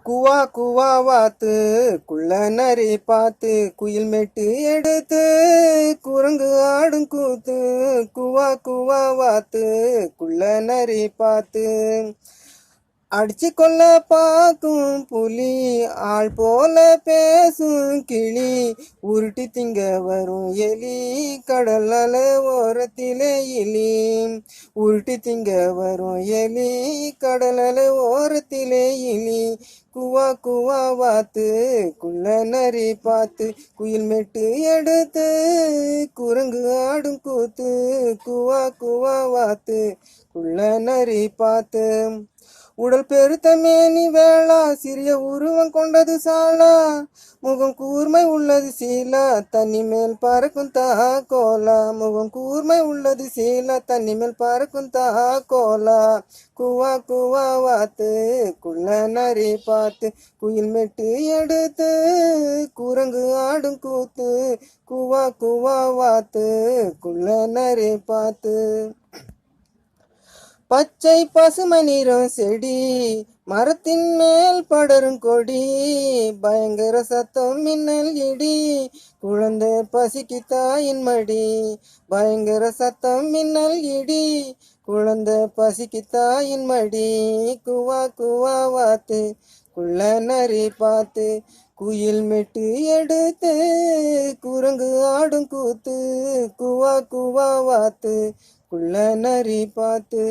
குவா குவா வாத்து குள்ள நரி பார்த்து குயில் மெட்டு எடுத்து குரங்கு ஆடும் கூத்து. குவா குவா வாத்து குள்ள நரி பார்த்து அடிச்சு கொள்ள பாக்கும் புலி, ஆள் போல பேசும் கிளி, உருட்டி திங்க வரும் எலி, கடல் அலை ஓரத்திலே இலி. உருட்டி திங்க வரும் எலி, கடல் அலை ஓரத்திலே இலி. குவா குவா வாத்து குள்ள நரி பார்த்து குயில் மெட்டு எடுத்து குரங்கு ஆடும் கூத்து. குவா குவா வாத்து குள்ள நரி பார்த்து உடல் பெருத்த மேனி வேளா, சிறிய உருவம் கொண்டது சாலா, முகம் கூர்மை உள்ளது சீலா, தண்ணி மேல் பறக்கும் கோலா. முகம் கூர்மை உள்ளது சீலா, தண்ணி மேல் பறக்கும் கோலா. குவா குவா வாத்து குள்ள நரி பார்த்து குயில் மெட்டு எடுத்து குரங்கு ஆடும் கூத்து. குவா குவா வாத்து குள்ள நரி பார்த்து பச்சை பசுமை நிறம் செடி, மரத்தின் மேல் படரும் கொடி, பயங்கர சத்தம் மின்னல் இடி, குழந்தை பசிக்கு தாயின் மடி. பயங்கர சத்தம் மின்னல் இடி, குழந்தை பசிக்கு தாயின் மடி. குவா குவா வாத்து குள்ள நரி பார்த்து குயில் மெட்டு எடுத்து குரங்கு ஆடும் கூத்து. குவா குவா வாத்து குள்ள நரி பார்த்து.